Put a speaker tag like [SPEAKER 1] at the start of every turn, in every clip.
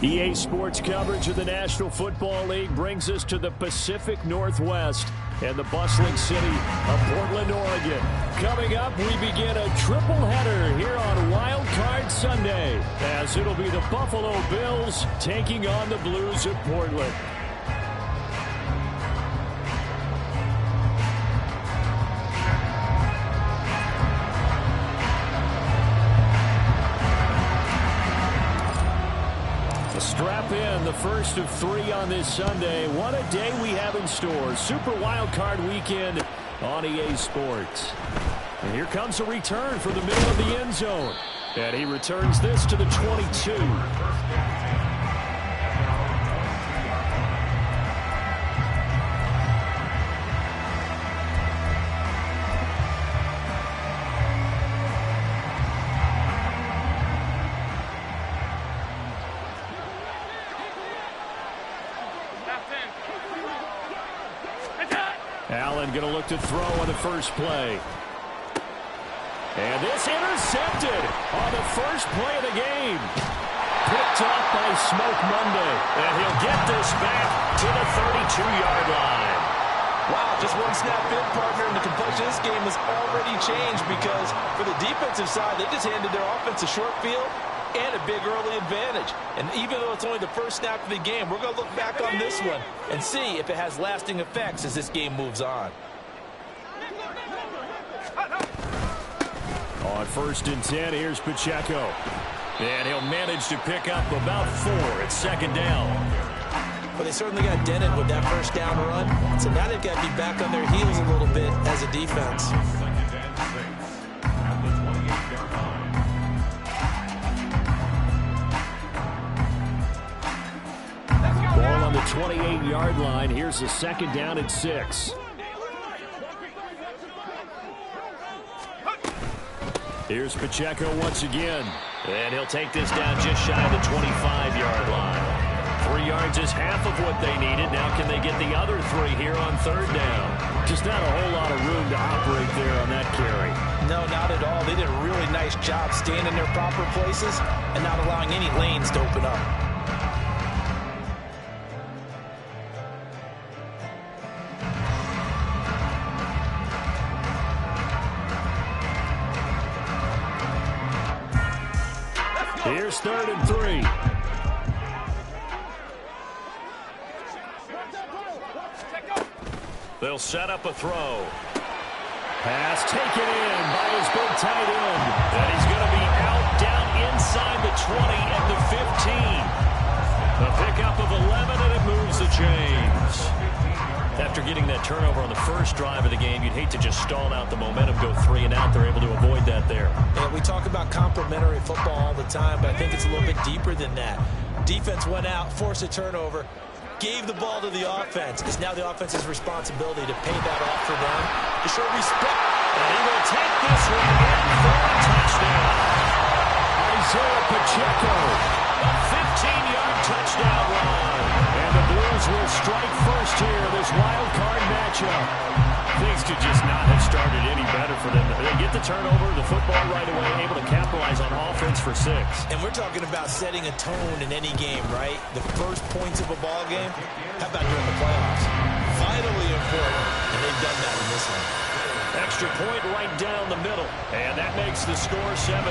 [SPEAKER 1] EA Sports coverage of the National Football League brings us to the Pacific Northwest and the bustling city of Portland, Oregon. Coming up, we begin a triple header here on Wild Card Sunday, as it'll be the Buffalo Bills taking on the Blues of Portland. Strap in, the first of three on this Sunday. What a day we have in store. Super Wild Card Weekend on EA Sports. And here comes a return from the middle of the end zone. And he returns this to the 22. Allen going to look to throw on the first play. And this intercepted on the first play of the game. Picked up by Smoke Monday. And he'll get this back to the 32-yard line.
[SPEAKER 2] Wow, just one snap in, partner, and the complexion of this game has already changed because for the defensive side, they just handed their offense a short field and a big early advantage. And even though it's only the first snap of the game, we're going to look back on this one and see if it has lasting effects as this game moves on.
[SPEAKER 1] On 1st and 10, here's Pacheco. And he'll manage to pick up about 4 at second down.
[SPEAKER 2] Well, they certainly got dented with that first down run. So now they've got to be back on their heels a little bit as a defense.
[SPEAKER 1] Ball on the 28-yard line. Here's the second down at 6. Here's Pacheco once again. And he'll take this down just shy of the 25-yard line. 3 yards is half of what they needed. Now can they get the other 3 here on 3rd down? Just not a whole lot of room to operate there on that carry.
[SPEAKER 2] No, not at all. They did a really nice job staying in their proper places and not allowing any lanes to open up.
[SPEAKER 1] Here's 3rd and 3. They'll set up a throw. Pass taken in by his big tight end. And he's going to be out down inside the 20 at the 15. A pickup of 11, and it moves the chains. After getting that turnover on the first drive of the game, you'd hate to just stall out the momentum, go 3 and out. They're able to avoid that there.
[SPEAKER 2] Yeah, we talk about complementary football all the time, but I think it's a little bit deeper than that. Defense went out, forced a turnover, gave the ball to the offense. It's now the offense's responsibility to pay that off for them, to show respect.
[SPEAKER 1] And he will take this one in for a touchdown. Isaiah Pacheco, a 15-yard touchdown run. And the Blues will strike first here in this wild card matchup. Things could just not have started any better for them. They get the turnover, the football right away, able to capitalize on offense for 6.
[SPEAKER 2] And we're talking about setting a tone in any game, right? The first points of a ball game, how about during the playoffs? Vitally important, and they've done that in this one.
[SPEAKER 1] Extra point right down the middle, and that makes the score 7-0.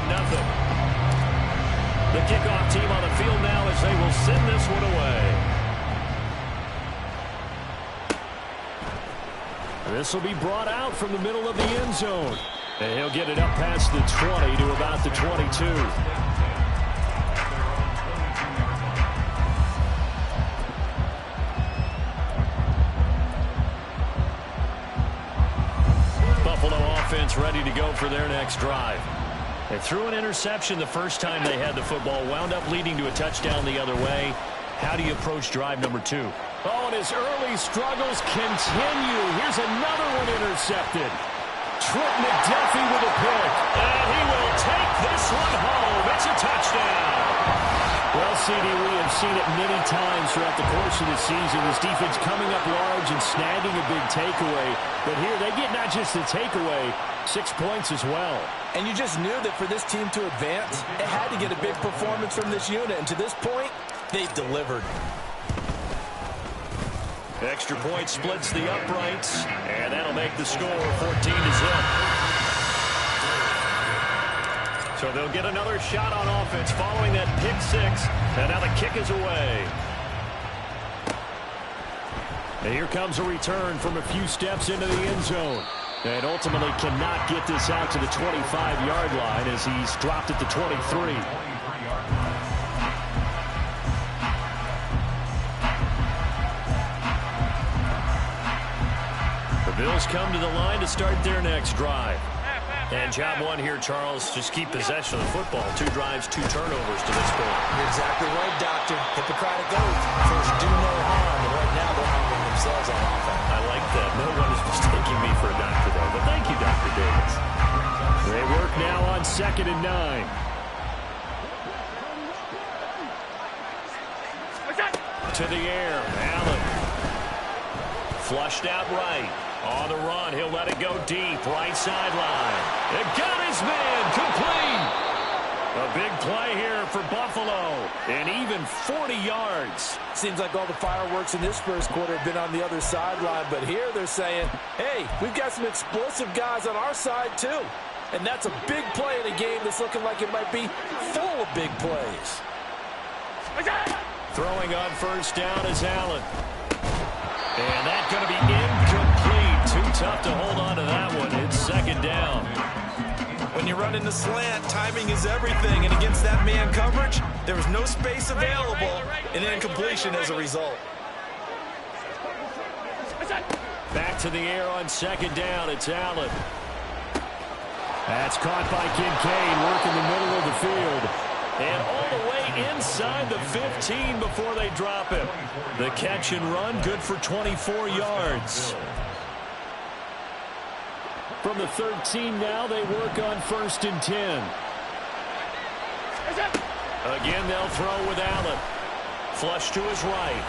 [SPEAKER 1] The kickoff team on the field now as they will send this one away. This will be brought out from the middle of the end zone. And he'll get it up past the 20 to about the 22. Buffalo offense ready to go for their next drive. They threw an interception the first time they had the football, wound up leading to a touchdown the other way. How do you approach drive number 2? Oh, and his early struggles continue. Here's another one intercepted. Trent McDuffie with a pick. And he will take this one home. It's a touchdown. Well, CD, we have seen it many times throughout the course of the season. This defense coming up large and snagging a big takeaway. But here they get not just the takeaway, 6 points as well.
[SPEAKER 2] And you just knew that for this team to advance, it had to get a big performance from this unit. And to this point, They've delivered.
[SPEAKER 1] Extra point splits the uprights, and that'll make the score 14-0. So they'll get another shot on offense following that pick six, and now the kick is away. And here comes a return from a few steps into the end zone. And ultimately cannot get this out to the 25-yard line as he's dropped at the 23. The Bills come to the line to start their next drive. And job one here, Charles, just keep possession of the football. 2 drives, 2 turnovers to this point.
[SPEAKER 2] You're exactly right, Doctor. Hippocratic oath. First, do no harm. And right now, they're harming themselves on offense.
[SPEAKER 1] I like that. No one is mistaking me for a doctor, though. But thank you, Dr. Davis. They work now on 2nd and 9. To the air. Allen. Flushed out right. On the run, he'll let it go deep, right sideline. It got his man, complete. A big play here for Buffalo, and even 40 yards.
[SPEAKER 2] Seems like all the fireworks in this first quarter have been on the other sideline, but here they're saying, hey, we've got some explosive guys on our side too. And that's a big play in a game that's looking like it might be full of big plays.
[SPEAKER 1] Throwing on first down is Allen. And that's going to be incomplete. Too tough to hold on to that one. It's 2nd down.
[SPEAKER 2] When you run in the slant, timing is everything. And against that man coverage, there was no space available. And incompletion as a result.
[SPEAKER 1] Back to the air on 2nd down. It's Allen. That's caught by Kincaid, working the middle of the field. And all the way inside the 15 before they drop him. The catch and run, good for 24 yards. From the 13 now, they work on 1st and 10. Again, they'll throw with Allen. Flush to his right.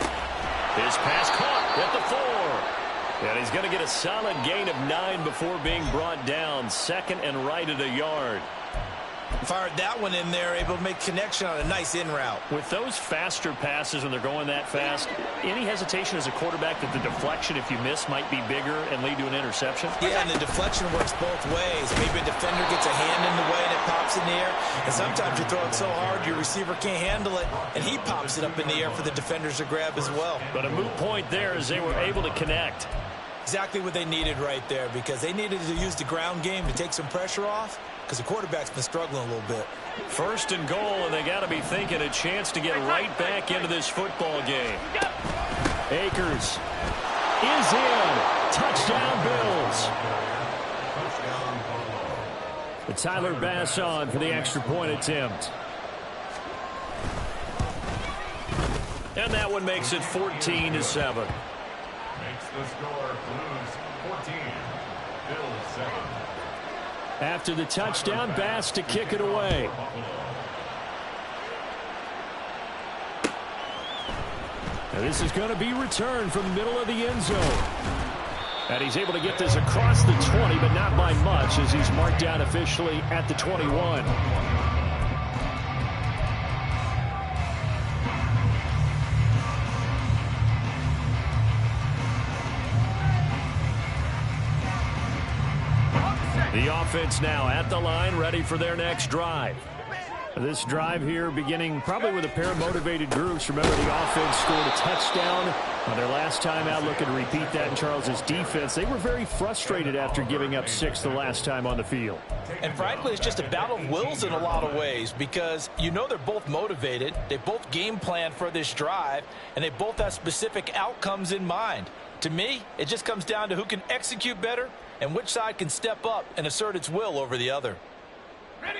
[SPEAKER 1] His pass caught at the 4. And he's going to get a solid gain of 9 before being brought down. 2nd and right at a yard.
[SPEAKER 2] Fired that one in there, able to make connection on a nice in route.
[SPEAKER 1] With those faster passes when they're going that fast, any hesitation as a quarterback that the deflection, if you miss, might be bigger and lead to an interception?
[SPEAKER 2] Yeah, and the deflection works both ways. Maybe a defender gets a hand in the way and it pops in the air. And sometimes you throw it so hard your receiver can't handle it, and he pops it up in the air for the defenders to grab as well.
[SPEAKER 1] But a moot point there as they were able to connect.
[SPEAKER 2] Exactly what they needed right there, because they needed to use the ground game to take some pressure off, because the quarterback's been struggling a little bit.
[SPEAKER 1] 1st and goal, and they got to be thinking a chance to get right back into this football game. Akers is in. Touchdown, Bills. And Tyler Bass on for the extra point attempt. And that one makes it 14-7.
[SPEAKER 3] Makes the score Blues 14, Bills 7.
[SPEAKER 1] After the touchdown, Bass to kick it away. Now this is going to be returned from the middle of the end zone. And he's able to get this across the 20, but not by much, as he's marked down officially at the 21. The offense now at the line, ready for their next drive. This drive here beginning probably with a pair of motivated groups. Remember, the offense scored a touchdown on their last time out, looking to repeat that in Charles's defense. They were very frustrated after giving up 6 the last time on the field.
[SPEAKER 2] And frankly, it's just a battle of wills in a lot of ways, because you know they're both motivated. They both game plan for this drive, and they both have specific outcomes in mind. To me, it just comes down to who can execute better and which side can step up and assert its will over the other.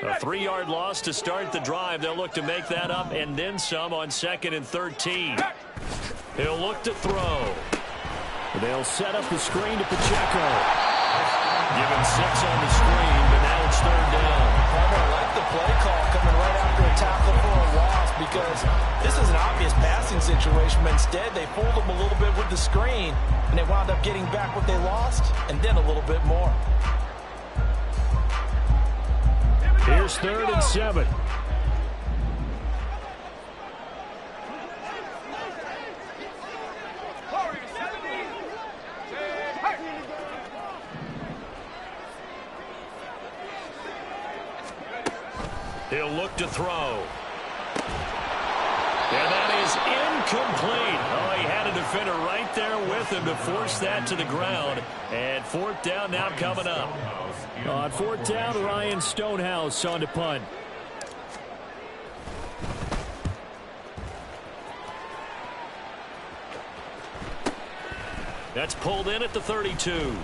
[SPEAKER 1] A 3-yard loss to start the drive. They'll look to make that up and then some on 2nd and 13. He'll look to throw. They'll set up the screen to Pacheco. Give him 6 on the screen, but now it's 3rd down.
[SPEAKER 2] I like the play call coming right after a tackle for a loss, because this is an obvious passing situation, but instead they fooled them a little bit with the screen, and they wound up getting back what they lost and then a little bit more.
[SPEAKER 1] Here's 3rd and 7. He'll look to throw. And that is incomplete. Oh, he had a defender right there with him to force that to the ground. And fourth down now coming up. On fourth down, Ryan Stonehouse on to punt. That's pulled in at the 32.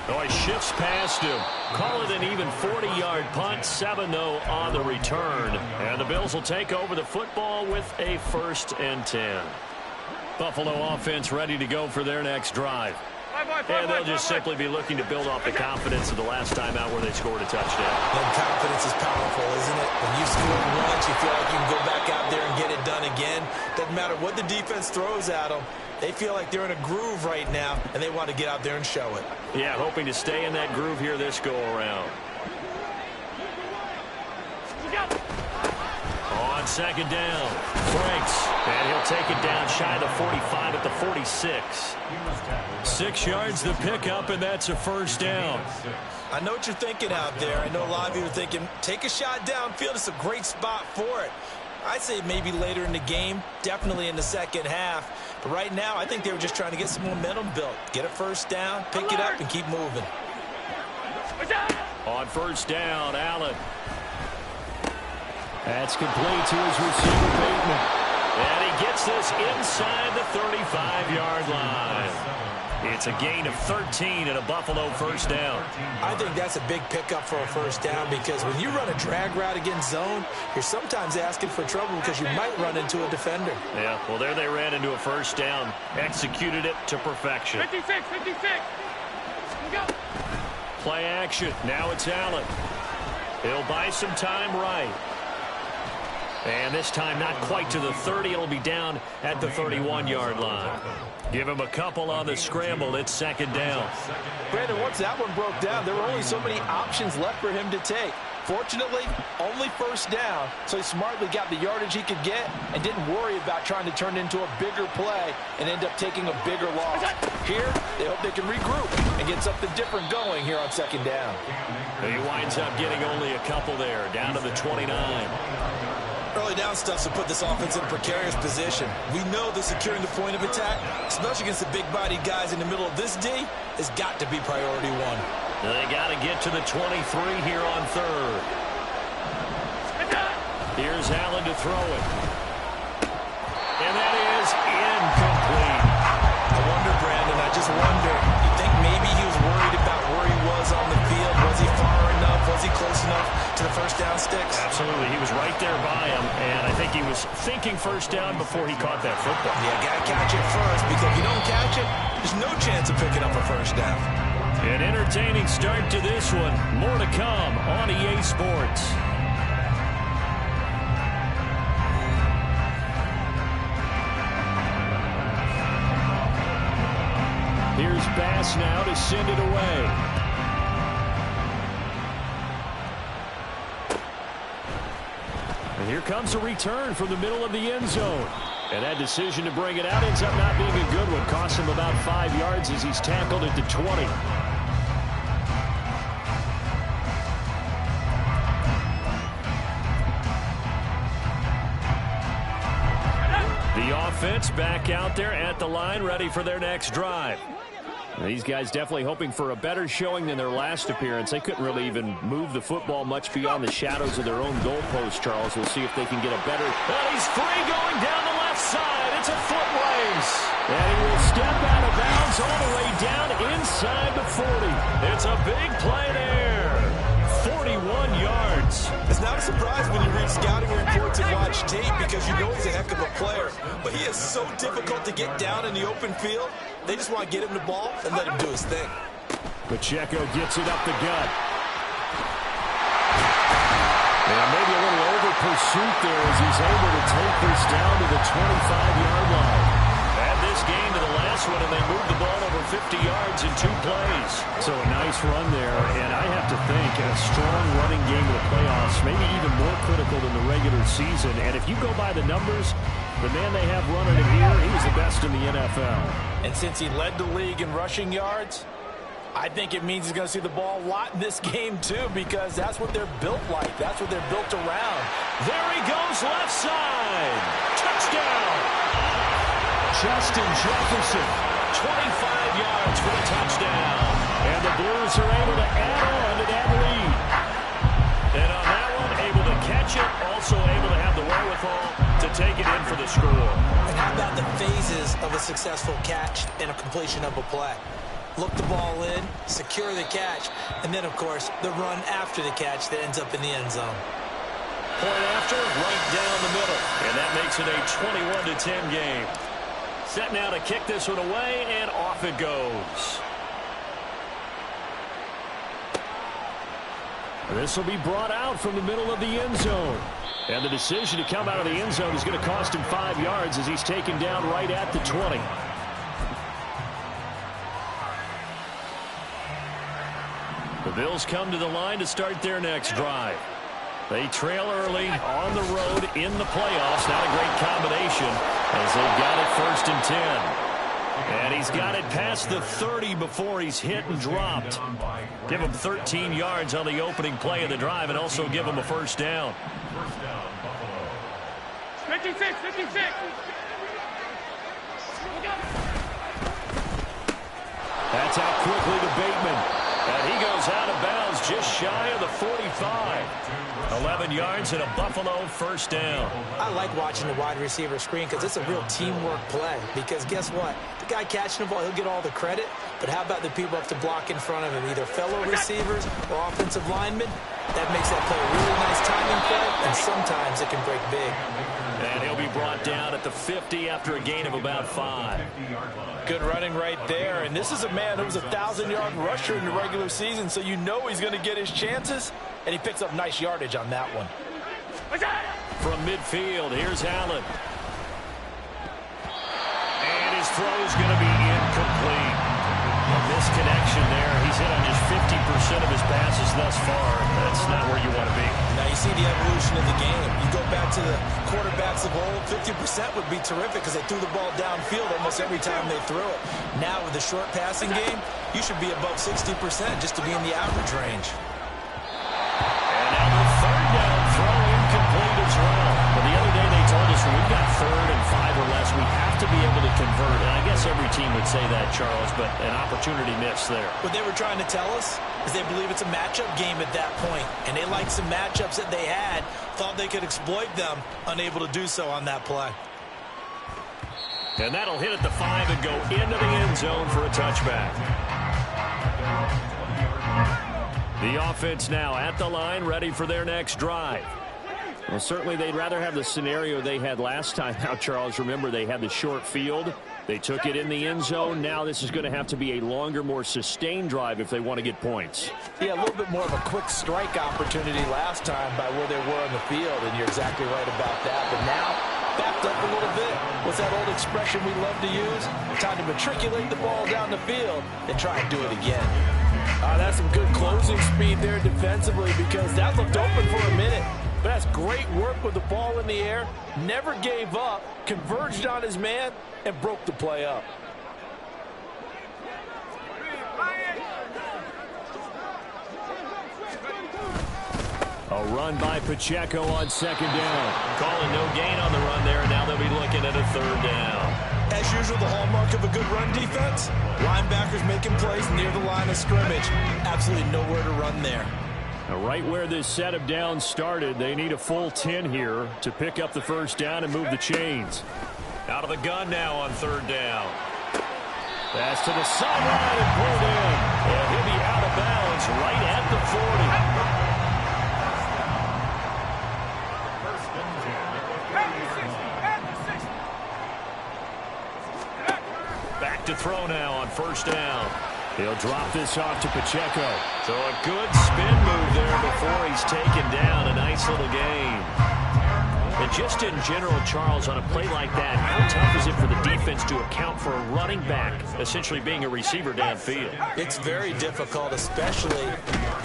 [SPEAKER 1] Oh, he shifts past him. Call it an even 40-yard punt, 7-0 on the return. And the Bills will take over the football with a 1st and 10. Buffalo offense ready to go for their next drive. And they'll just simply be looking to build off the confidence of the last time out where they scored a touchdown.
[SPEAKER 2] And confidence is powerful, isn't it? When you score once, you feel like you can go back out there and get it done again. Doesn't matter what the defense throws at them. They feel like they're in a groove right now, and they want to get out there and show it.
[SPEAKER 1] Yeah, hoping to stay in that groove here this go-around. On second down, Franks, and he'll take it down shy of the 45 at the 46. 6 yards the pickup, and that's a 1st down.
[SPEAKER 2] I know what you're thinking out there. I know a lot of you are thinking, take a shot downfield. It's a great spot for it. I'd say maybe later in the game, definitely in the second half. But right now, I think they were just trying to get some momentum built. Get a 1st down, pick it up, and keep moving.
[SPEAKER 1] On 1st down, Allen. That's complete to his receiver, Bateman. And he gets this inside the 35-yard line. It's a gain of 13 and a Buffalo 1st down.
[SPEAKER 2] I think that's a big pickup for a 1st down because when you run a drag route against zone, you're sometimes asking for trouble because you might run into a defender.
[SPEAKER 1] Yeah, well, there they ran into a 1st down. Executed it to perfection.
[SPEAKER 4] 56. Go.
[SPEAKER 1] Play action. Now it's Allen. He'll buy some time right. And this time not quite to the 30. It'll be down at the 31-yard line. Give him a couple on the scramble. It's 2nd down.
[SPEAKER 2] Brandon, once that one broke down, there were only so many options left for him to take. Fortunately, only 1st down, so he smartly got the yardage he could get and didn't worry about trying to turn it into a bigger play and end up taking a bigger loss. Here, they hope they can regroup and get something different going here on 2nd down.
[SPEAKER 1] He winds up getting only a couple there, down to the 29.
[SPEAKER 2] Early down stuff to put this offense in a precarious position. We know that securing the point of attack, especially against the big-bodied guys in the middle of this D, has got to be priority 1.
[SPEAKER 1] They got to get to the 23 here on 3rd. Here's Allen to throw it. And that is incomplete.
[SPEAKER 2] I wonder, Brandon, I just wonder, you think maybe he was worried about where he was on the field? Was he far enough? Was he close enough to the 1st down sticks?
[SPEAKER 1] Absolutely. He was right there by him, and I think he was thinking 1st down before he caught that football.
[SPEAKER 2] Yeah, got to catch it first, because if you don't catch it, there's no chance of picking up a 1st down.
[SPEAKER 1] An entertaining start to this one. More to come on EA Sports. Here's Bass now to send it away. And here comes a return from the middle of the end zone. And that decision to bring it out ends up not being a good one. Costs him about 5 yards as he's tackled at the 20. The offense back out there at the line, ready for their next drive. These guys definitely hoping for a better showing than their last appearance. They couldn't really even move the football much beyond the shadows of their own goalpost, Charles. We'll see if they can get a better... And he's free going down the left side. It's a foot race. And he will step out of bounds all the way down inside the 40. It's a big play there. 41 yards.
[SPEAKER 2] It's not a surprise when you read scouting reports and watch tape because you know he's a heck of a player. But he is so difficult to get down in the open field. They just want to get him the ball and let him do his thing.
[SPEAKER 1] Pacheco gets it up the gut. And maybe a little over pursuit there as he's able to take this down to the 25-yard line. Add this game to the last one, and they moved the ball over 50 yards in 2 plays. So a nice run there, and I have to think a strong running game of the playoffs, maybe even more critical than the regular season. And if you go by the numbers, the man they have running it here, he was the best in the NFL.
[SPEAKER 2] And since he led the league in rushing yards, I think it means he's going to see the ball a lot in this game, too, because that's what they're built like. That's what they're built around.
[SPEAKER 1] There he goes, left side. Touchdown. Justin Jefferson, 25 yards for the touchdown. And the Blues are able to add on to that lead. And on that one, able to catch it, also able to have the wherewithal to take it in for the score.
[SPEAKER 2] And how about the phases of a successful catch and a completion of a play? Look the ball in, secure the catch, and then, of course, the run after the catch that ends up in the end zone.
[SPEAKER 1] Point after, right down the middle. And that makes it a 21-10 game. Set now to kick this one away, and off it goes. This will be brought out from the middle of the end zone. And the decision to come out of the end zone is going to cost him 5 yards as he's taken down right at the 20. The Bills come to the line to start their next drive. They trail early on the road in the playoffs. Not a great combination as they've got it 1st and 10. And he's got it past the 30 before he's hit and dropped. Give him 13 yards on the opening play of the drive and also give him a first down.
[SPEAKER 4] 56, 56.
[SPEAKER 1] That's out quickly to Bateman. And he goes out of bounds just shy of the 45. 11 yards and a Buffalo first down.
[SPEAKER 2] I like watching the wide receiver screen because it's a real teamwork play. Because guess what? The guy catching the ball, he'll get all the credit. But how about the people up to block in front of him, either fellow receivers or offensive linemen? That makes that play a really nice timing play, and sometimes it can break big.
[SPEAKER 1] And he'll be brought down at the 50 after a gain of about 5.
[SPEAKER 2] Good running right there. And this is a man who was a 1,000-yard rusher in the regular season, so you know he's going to get his chances, and he picks up nice yardage on that one.
[SPEAKER 1] From midfield, here's Allen. And his throw's going to be incomplete. A misconnection there. He's hit on just 50% of his passes thus far. That's not where you want to be.
[SPEAKER 2] Now you see the evolution of the game. You go back to the quarterbacks of old, 50% would be terrific because they threw the ball downfield almost every time they threw it. Now with the short passing game, you should be above 60% just to be in the average range.
[SPEAKER 1] And now the third down throw incomplete as well. But the other day they told us when we've got 3rd and 5 or less, we have to be able to convert. And I guess every team would say that, Charles, but an opportunity missed there.
[SPEAKER 2] What they were trying to tell us is they believe it's a matchup game at that point. And they liked some matchups that they had, thought they could exploit them, unable to do so on that play.
[SPEAKER 1] And that'll hit at the 5 and go into the end zone for a touchback. The offense now at the line, ready for their next drive. Well, certainly they'd rather have the scenario they had last time out, Charles. Remember, they had the short field. They took it in the end zone. Now this is going to have to be a longer, more sustained drive if they want to get points.
[SPEAKER 2] Yeah, a little bit more of a quick strike opportunity last time by where they were on the field, and you're exactly right about that. But now, backed up a little bit. What's that old expression we love to use? Time to matriculate the ball down the field and try and do it again. That's some good closing speed there defensively because that looked open for a minute. But that's great work with the ball in the air. Never gave up, converged on his man, and broke the play up.
[SPEAKER 1] A run by Pacheco on 2nd down. Calling no gain on the run there, and now they'll be looking at a 3rd down.
[SPEAKER 2] As usual, the hallmark of a good run defense, linebackers making plays near the line of scrimmage. Absolutely nowhere to run there.
[SPEAKER 1] Now, right where this set of downs started, they need a full 10 here to pick up the first down and move the chains. Out of the gun now on 3rd down. Pass to the sideline and pulled in. And he'll be out of bounds right at the 40. Back to throw now on 1st down. He'll drop this off to Pacheco. So a good spin move there before he's taken down. A nice little gain. And just in general, Charles, on a play like that, how tough is it for the defense to account for a running back essentially being a receiver downfield?
[SPEAKER 2] It's very difficult, especially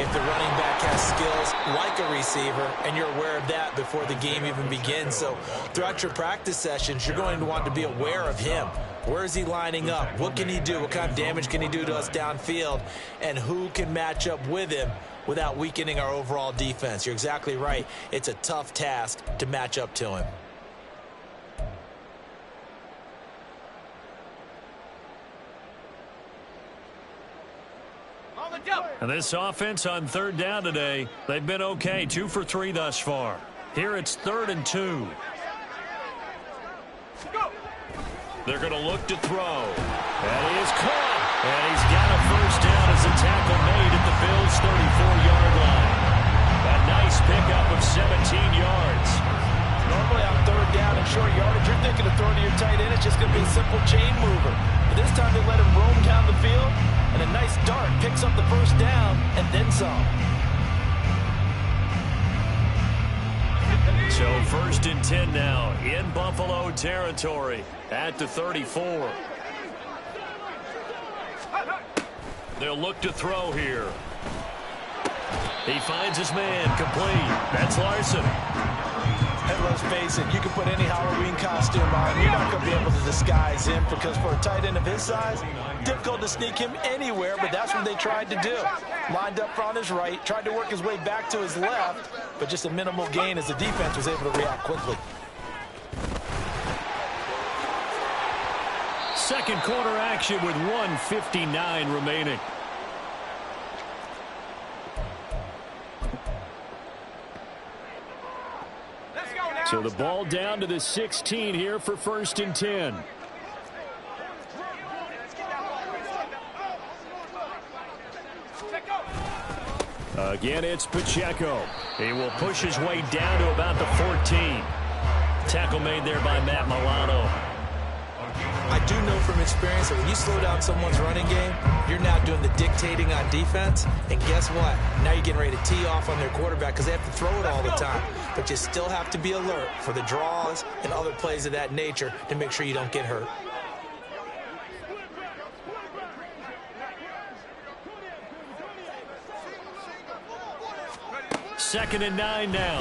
[SPEAKER 2] if the running back has skills like a receiver, and you're aware of that before the game even begins. So throughout your practice sessions, you're going to want to be aware of him. Where is he lining up? What can he do? What kind of damage can he do to us downfield? And who can match up with him without weakening our overall defense? You're exactly right. It's a tough task to match up to him.
[SPEAKER 1] And this offense on third down today, they've been okay, 2 for 3 thus far. Here it's 3rd and 2. They're going to look to throw. And he is caught. And he's got a first down as a tackle made at the Bills' 34-yard line. A nice pickup of 17 yards.
[SPEAKER 2] Normally on third down and short yardage, you're thinking of throwing to your tight end. It's just going to be a simple chain mover. But this time they let him roam down the field, and a nice dart picks up the first down and then some.
[SPEAKER 1] So 1st and 10 now in Buffalo territory at the 34. They'll look to throw here. He finds his man complete. That's Larson.
[SPEAKER 2] And let's face it, you can put any Halloween costume on. You're not going to be able to disguise him because for a tight end of his size, difficult to sneak him anywhere, but that's what they tried to do. Lined up on his right, tried to work his way back to his left, but just a minimal gain as the defense was able to react quickly.
[SPEAKER 1] Second quarter action with 1:59 remaining. So the ball down to the 16 here for 1st and 10. Again, it's Pacheco. He will push his way down to about the 14. Tackle made there by Matt Milano.
[SPEAKER 2] I do know from experience that when you slow down someone's running game, you're now doing the dictating on defense. And guess what? Now you're getting ready to tee off on their quarterback because they have to throw it all the time. But you still have to be alert for the draws and other plays of that nature to make sure you don't get hurt.
[SPEAKER 1] Second and 9 now.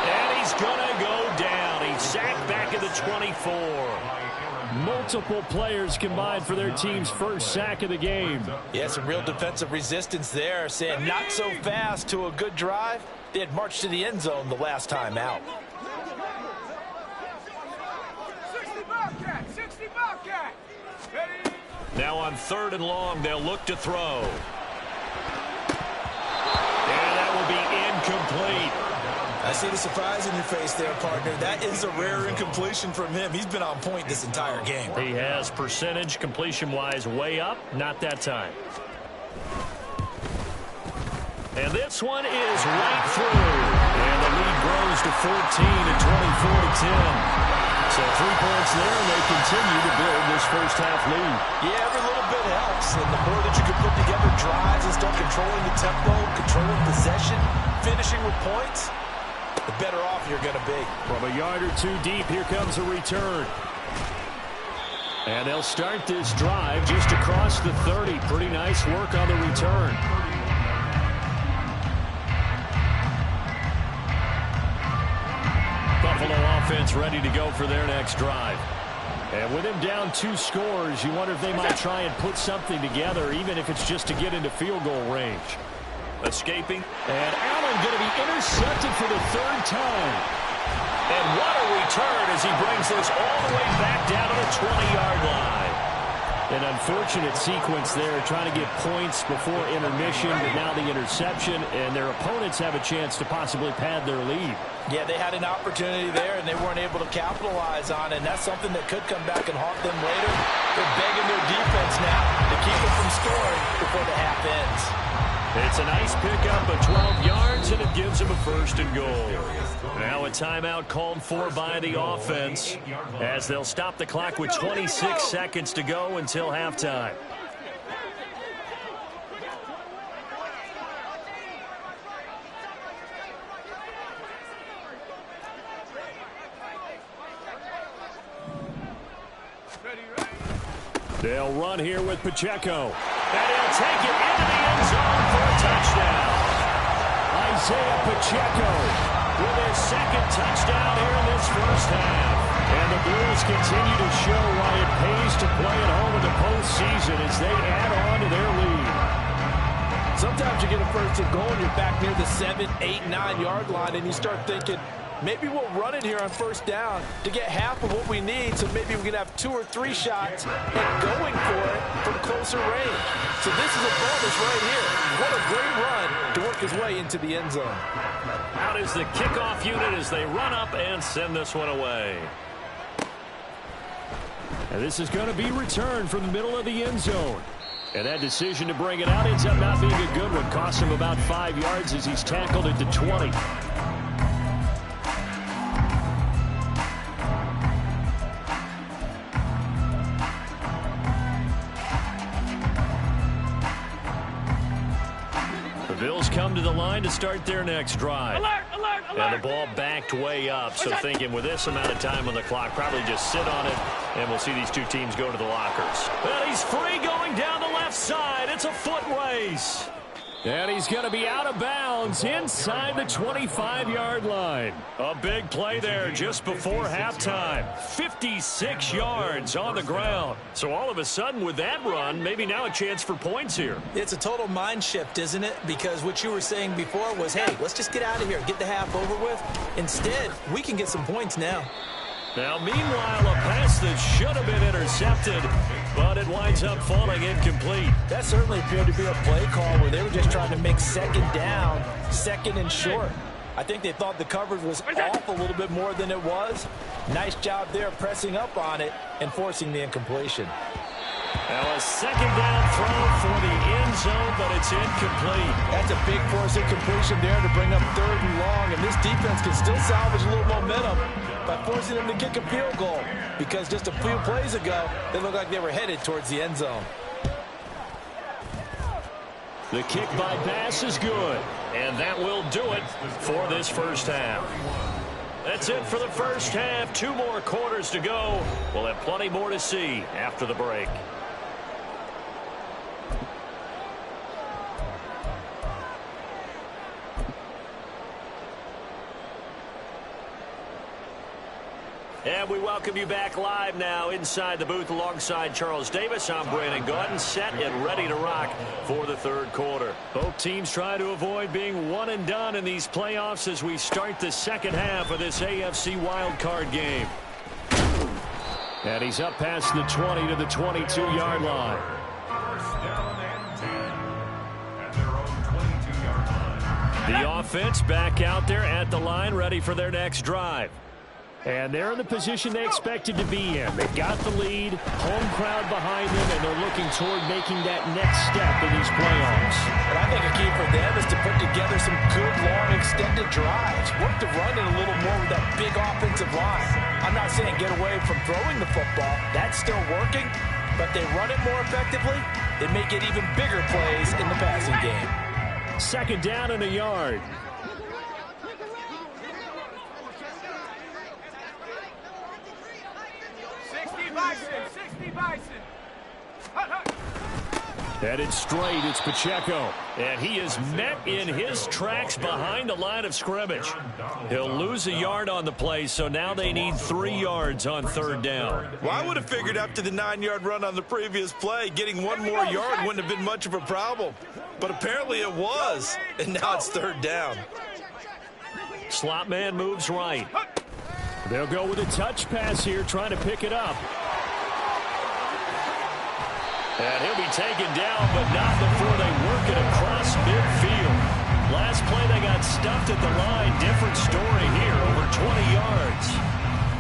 [SPEAKER 1] And he's going to go down. He's sacked back at the 24. Multiple players combined for their team's first sack of the game.
[SPEAKER 2] Yeah, some real defensive resistance there, saying not so fast to a good drive. They had marched to the end zone the last time out.
[SPEAKER 4] 60 Bobcat.
[SPEAKER 1] Now on 3rd and long, they'll look to throw. And that will be incomplete.
[SPEAKER 2] I see the surprise in your face there, partner. That is a rare incompletion from him. He's been on point this entire game.
[SPEAKER 1] He has percentage completion-wise way up. Not that time. And this one is right through. And the lead grows to 14 at 24-10. So 3 points there, and they continue to build this first-half lead.
[SPEAKER 2] Yeah, every little bit helps. And the more that you can put together drives and start controlling the tempo, controlling possession, finishing with points, the better off you're going to be.
[SPEAKER 1] From a yard or two deep, here comes a return. And they'll start this drive just across the 30. Pretty nice work on the return. Buffalo offense ready to go for their next drive. And with him down 2 scores, you wonder if they might try and put something together, even if it's just to get into field goal range. Escaping. And Allen going to be intercepted for the 3rd time. And what a return as he brings this all the way back down to the 20-yard line. An unfortunate sequence there, trying to get points before intermission, but now the interception, and their opponents have a chance to possibly pad their lead.
[SPEAKER 2] Yeah, they had an opportunity there, and they weren't able to capitalize on it, and that's something that could come back and haunt them later. They're begging their defense now to keep them from scoring before the half ends.
[SPEAKER 1] It's a nice pickup of 12 yards, and it gives them a 1st and goal. Now a timeout called for by the offense as they'll stop the clock with 26 seconds to go until halftime. They'll run here with Pacheco. And he'll take it into the end zone for a touchdown. Isaiah Pacheco with his 2nd touchdown here in this first half. And the Blues continue to show why it pays to play at home in the postseason as they add on to their lead.
[SPEAKER 2] Sometimes you get a first and goal and you're back near the 7, 8, 9-yard line, and you start thinking, maybe we'll run it here on first down to get half of what we need, so maybe we can have 2 or 3 shots and going for it from closer range. So this is a bonus right here. What a great run to work his way into the end zone.
[SPEAKER 1] Out is the kickoff unit as they run up and send this one away. And this is going to be returned from the middle of the end zone. And that decision to bring it out ends up not being a good one. Cost him about 5 yards as he's tackled at the 20. The Bills come to the line to start their next drive.
[SPEAKER 4] Alert, alert, alert.
[SPEAKER 1] And the ball backed way up, so thinking with this amount of time on the clock, probably just sit on it, and we'll see these two teams go to the lockers. Well, he's free going down the left side. It's a foot race. And he's going to be out of bounds inside the 25-yard line. A big play there just before halftime. 56 yards on the ground. So all of a sudden with that run, maybe now a chance for points here.
[SPEAKER 5] It's a total mind shift, isn't it? Because what you were saying before was, hey, let's just get out of here, get the half over with. Instead, we can get some points now.
[SPEAKER 1] Now, meanwhile, a pass that should have been intercepted, but it winds up falling incomplete.
[SPEAKER 2] That certainly appeared to be a play call where they were just trying to make second down, second and short. I think they thought the coverage was off a little bit more than it was. Nice job there pressing up on it and forcing the incompletion.
[SPEAKER 1] Now a second down throw for the end zone, but it's incomplete.
[SPEAKER 2] That's a big force incompletion there to bring up 3rd and long, and this defense can still salvage a little momentum by forcing them to kick a field goal, because just a few plays ago, they looked like they were headed towards the end zone.
[SPEAKER 1] The kick by pass is good, and that will do it for this first half. That's it for the first half. 2 more quarters to go. We'll have plenty more to see after the break. And we welcome you back live now inside the booth alongside Charles Davis. I'm Brandon Gaudin, set and ready to rock for the 3rd quarter. Both teams try to avoid being one and done in these playoffs as we start the second half of this AFC wildcard game. And he's up past the 20 to the 22-yard line.
[SPEAKER 3] First down and 10 at their own 22-yard line.
[SPEAKER 1] The offense back out there at the line, ready for their next drive. And they're in the position they expected to be in. They've got the lead, home crowd behind them, and they're looking toward making that next step in these playoffs.
[SPEAKER 2] And I think a key for them is to put together some good, long, extended drives. Work the run in a little more with that big offensive line. I'm not saying get away from throwing the football. That's still working. But they run it more effectively, they may get even bigger plays in the passing game.
[SPEAKER 1] Second down and a yard.
[SPEAKER 4] 60 Bison. Hut, hut.
[SPEAKER 1] Headed straight, it's Pacheco. And he is met in his tracks behind the line of scrimmage. He'll lose a yard on the play, so now they need 3 yards on 3rd down.
[SPEAKER 2] Well, I would have figured after the 9-yard run on the previous play, getting 1 more yard wouldn't have been much of a problem. But apparently it was, and now it's 3rd down.
[SPEAKER 1] Slot man moves right. They'll go with a touch pass here, trying to pick it up. And he'll be taken down, but not before they work it across midfield. Last play, they got stuffed at the line. Different story here, over 20 yards.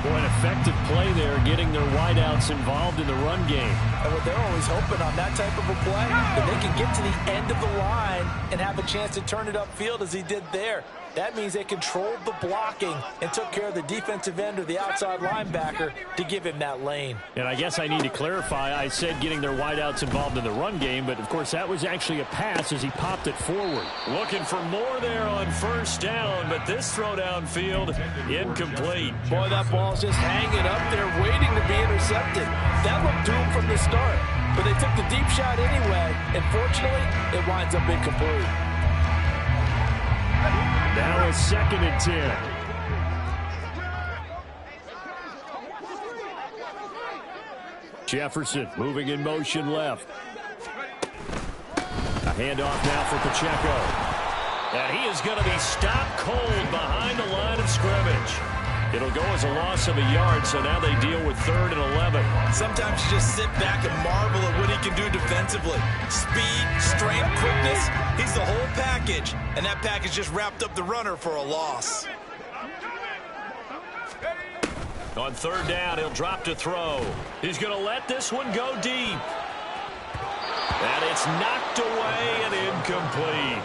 [SPEAKER 1] Boy, an effective play there, getting their wideouts involved in the run game.
[SPEAKER 2] And what they're always hoping on that type of a play, that they can get to the end of the line and have a chance to turn it upfield as he did there. That means they controlled the blocking and took care of the defensive end or the outside linebacker to give him that lane.
[SPEAKER 1] And I guess I need to clarify, I said getting their wideouts involved in the run game, but of course that was actually a pass as he popped it forward. Looking for more there on 1st down, but this throw downfield incomplete.
[SPEAKER 2] Boy, that ball's just hanging up there waiting to be intercepted. That looked doomed from the start, but they took the deep shot anyway, and fortunately, it winds up incomplete.
[SPEAKER 1] Now a 2nd and 10. Jefferson moving in motion left. A handoff now for Pacheco. And he is going to be stopped cold behind the line of scrimmage. It'll go as a loss of a yard, so now they deal with 3rd and 11.
[SPEAKER 5] Sometimes you just sit back and marvel at what he can do defensively. Speed, strength, quickness. He's the whole package. And that package just wrapped up the runner for a loss.
[SPEAKER 1] On 3rd down, he'll drop to throw. He's going to let this one go deep. And it's knocked away and incomplete.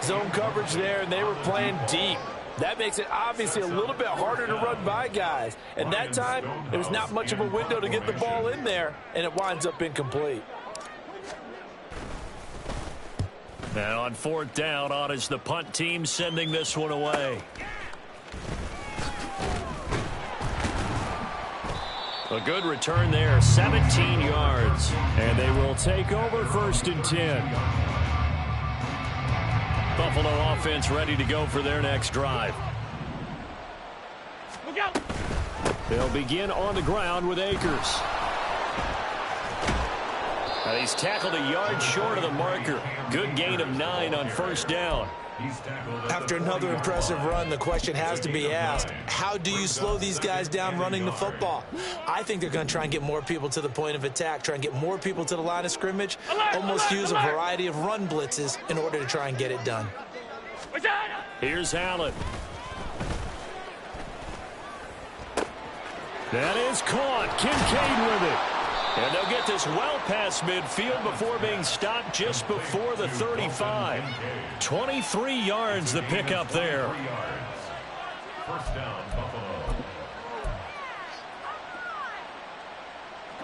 [SPEAKER 2] Zone coverage there, and they were playing deep. That makes it obviously a little bit harder to run by guys. And that time, there was not much of a window to get the ball in there, and it winds up incomplete.
[SPEAKER 1] And on 4th down, on is the punt team sending this one away. A good return there, 17 yards. And they will take over 1st and 10. Buffalo offense ready to go for their next drive.
[SPEAKER 4] Look out!
[SPEAKER 1] They'll begin on the ground with Akers. And he's tackled a yard short of the marker. Good gain of 9 on 1st down.
[SPEAKER 5] After another impressive run, the question has to be asked, how do you slow these guys down running the football? I think they're going to try and get more people to the point of attack, try and get more people to the line of scrimmage, almost use a variety of run blitzes in order to try and get it done.
[SPEAKER 1] Here's Allen. That is caught. Kincaid with it. And they'll get this well past midfield before being stopped just before the 35. 23 yards the pickup there.
[SPEAKER 3] 1st down, Buffalo.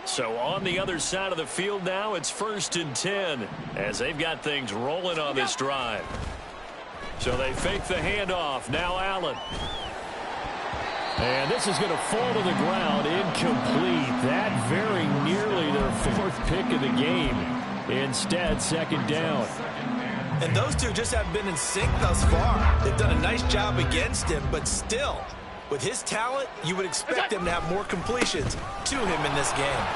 [SPEAKER 1] So on the other side of the field now, it's 1st and 10 as they've got things rolling on this drive. So they fake the handoff. Now Allen. And this is going to fall to the ground, incomplete. That very nearly their 4th pick of the game. Instead, 2nd down.
[SPEAKER 5] And those two just haven't been in sync thus far. They've done a nice job against him, but still, with his talent, you would expect him to have more completions to him in this game.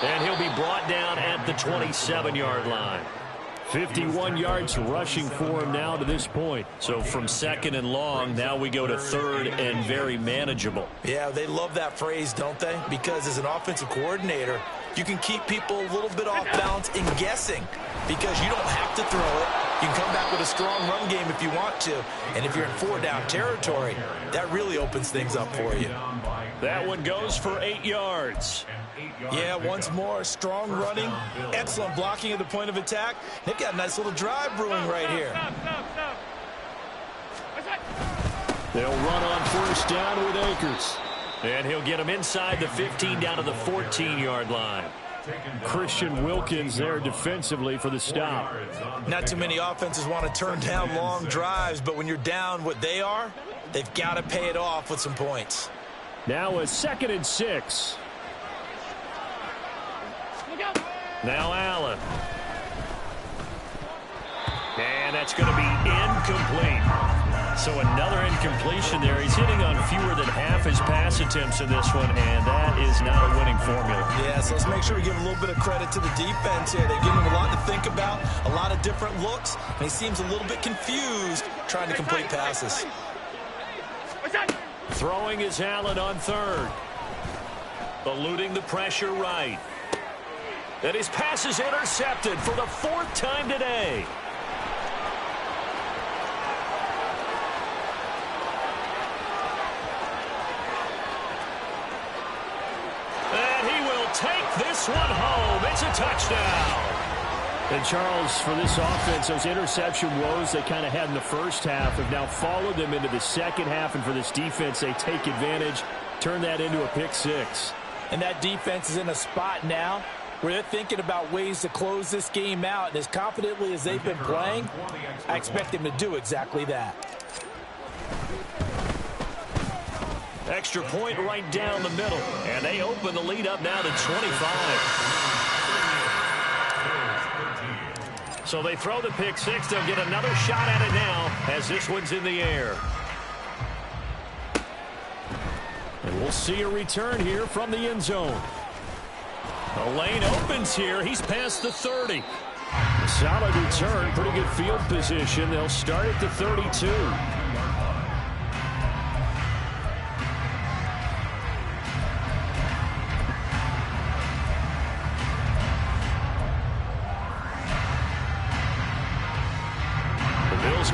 [SPEAKER 1] And he'll be brought down at the 27-yard line. 51 yards rushing for him now to this point. So from 2nd and long, now we go to 3rd and very manageable.
[SPEAKER 5] Yeah, they love that phrase, don't they? Because as an offensive coordinator, you can keep people a little bit off balance and guessing because you don't have to throw it. You can come back with a strong run game if you want to. And if you're in 4-down territory, that really opens things up for you.
[SPEAKER 1] That one goes for 8 yards.
[SPEAKER 5] Yeah, once more, strong running, excellent blocking at the point of attack. They've got a nice little drive brewing right here.
[SPEAKER 1] They'll run on 1st down with Akers. And he'll get him inside the 15 down to the 14-yard line. Christian Wilkins there defensively for the stop.
[SPEAKER 5] Not too many offenses want to turn down long drives, but when you're down what they are, they've got to pay it off with some points.
[SPEAKER 1] Now a 2nd and 6. Now Allen. And that's going to be incomplete. So another incompletion there. He's hitting on fewer than half his pass attempts in this one, and that is not a winning formula.
[SPEAKER 5] Yeah, so let's make sure we give a little bit of credit to the defense here. They give him a lot to think about, a lot of different looks, and he seems a little bit confused trying to complete passes.
[SPEAKER 1] Throwing is Allen on 3rd. Eluding the pressure right. And his pass is intercepted for the 4th time today. And he will take this one home. It's a touchdown. And Charles, for this offense, those interception woes they kind of had in the first half have now followed them into the second half. And for this defense, they take advantage, turn that into a pick 6.
[SPEAKER 2] And that defense is in a spot now where they're thinking about ways to close this game out. And as confidently as they've been playing, I expect them to do exactly that.
[SPEAKER 1] Extra point right down the middle. And they open the lead up now to 25. So they throw the pick 6. They'll get another shot at it now as this one's in the air. And we'll see a return here from the end zone. The lane opens here. He's past the 30. A solid return, pretty good field position. They'll start at the 32.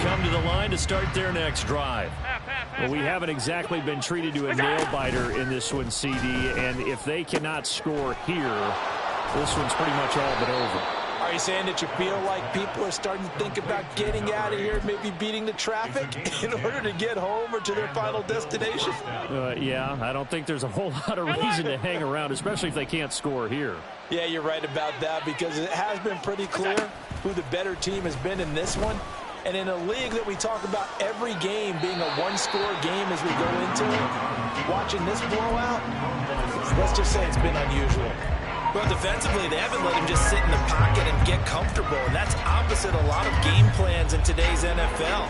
[SPEAKER 1] Come to the line to start their next drive. Well, we haven't exactly been treated to a nail-biter in this one, CD, and if they cannot score here, this one's pretty much all but over.
[SPEAKER 2] Are you saying that you feel like people are starting to think about getting out of here, maybe beating the traffic in order to get home or to their final destination?
[SPEAKER 1] Yeah, I don't think there's a whole lot of reason to hang around, especially if they can't score here.
[SPEAKER 2] Yeah, you're right about that, because it has been pretty clear who the better team has been in this one. And in a league that we talk about every game being a one-score game as we go into it, watching this blowout, let's just say it's been unusual.
[SPEAKER 5] Well, defensively, they haven't let him just sit in the pocket and get comfortable, and that's opposite a lot of game plans in today's NFL.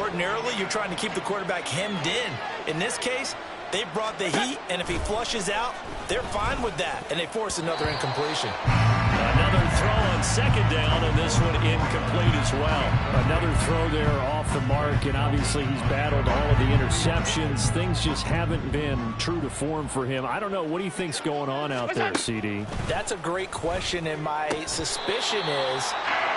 [SPEAKER 5] Ordinarily, you're trying to keep the quarterback hemmed in. In this case, they brought the heat, and if he flushes out, they're fine with that, and they force another incompletion.
[SPEAKER 1] Another throw on second down, and this one incomplete as well. Another throw there off the mark, and obviously he's battled all of the interceptions. Things just haven't been true to form for him. I don't know. What do you think's going on out there, CD?
[SPEAKER 2] That's a great question, and my suspicion is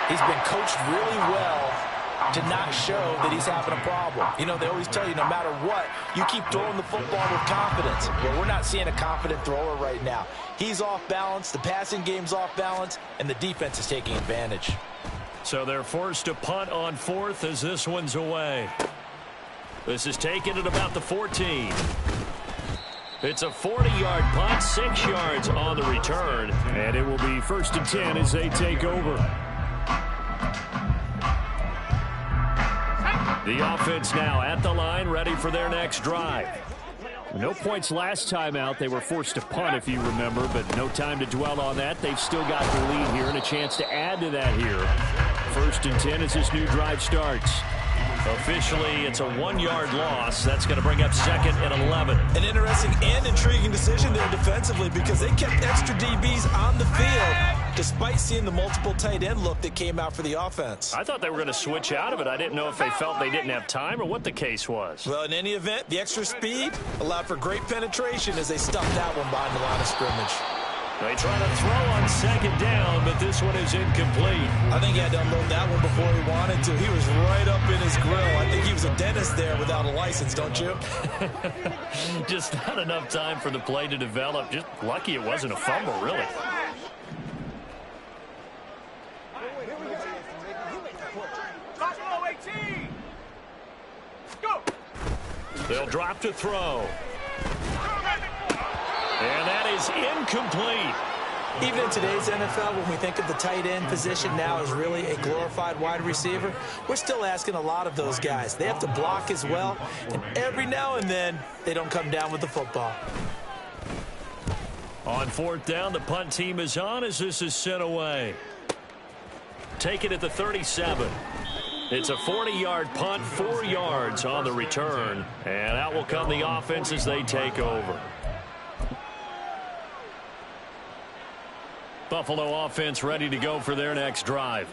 [SPEAKER 2] he's been coached really well to not show that he's having a problem. You know, they always tell you no matter what, you keep throwing the football with confidence. Well, we're not seeing a confident thrower right now. He's off balance, the passing game's off balance, and the defense is taking advantage.
[SPEAKER 1] So they're forced to punt on fourth as this one's away. This is taken at about the 14. It's a 40-yard punt, 6 yards on the return, and it will be 1st and 10 as they take over. The offense now at the line, ready for their next drive. No points last time out. They were forced to punt, if you remember, but no time to dwell on that. They've still got the lead here and a chance to add to that here. 1st and 10 as this new drive starts. Officially, it's a 1-yard loss. That's going to bring up 2nd and 11.
[SPEAKER 2] An interesting and intriguing decision there defensively, because they kept extra DBs on the field despite seeing the multiple tight end look that came out for the offense.
[SPEAKER 1] I thought they were going to switch out of it. I didn't know if they felt they didn't have time or what the case was.
[SPEAKER 2] Well, in any event, the extra speed allowed for great penetration as they stuffed that one behind the line of scrimmage.
[SPEAKER 1] They try to throw on 2nd down, but this one is incomplete.
[SPEAKER 2] I think he had to unload that one before he wanted to. He was right up in his grill. I think he was a dentist there without a license, don't you?
[SPEAKER 1] Just not enough time for the play to develop. Just lucky it wasn't a fumble, really. They'll drop to throw. And that is incomplete.
[SPEAKER 2] Even in today's NFL, when we think of the tight end position now as really a glorified wide receiver, we're still asking a lot of those guys. They have to block as well, and every now and then, they don't come down with the football.
[SPEAKER 1] On 4th down, the punt team is on as this is sent away. Take it at the 37. It's a 40-yard punt, 4 yards on the return. And out will come the offense as they take over. Buffalo offense ready to go for their next drive.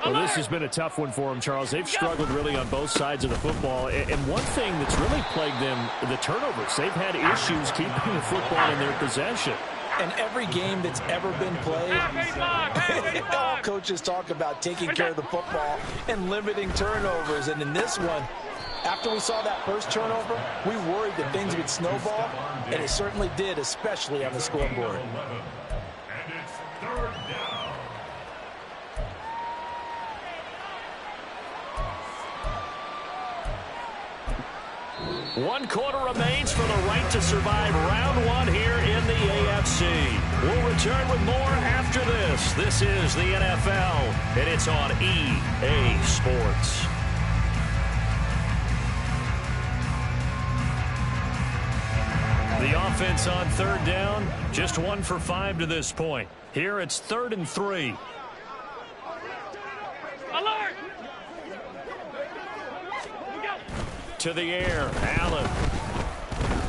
[SPEAKER 1] Well, this has been a tough one for them, Charles. They've struggled really on both sides of the football. And one thing that's really plagued them, the turnovers. They've had issues keeping the football in their possession.
[SPEAKER 2] And every game that's ever been played, all coaches talk about taking care of the football and limiting turnovers. And in this one, after we saw that first turnover, we worried that things would snowball, and it certainly did, especially on the scoreboard.
[SPEAKER 3] And it's 3rd down.
[SPEAKER 1] One quarter remains for the right to survive round one here in the AFC. We'll return with more after this. This is the NFL, and it's on EA Sports. The offense on 3rd down, just 1 for 5 to this point. Here it's 3rd and 3.
[SPEAKER 4] Alert!
[SPEAKER 1] To the air, Allen.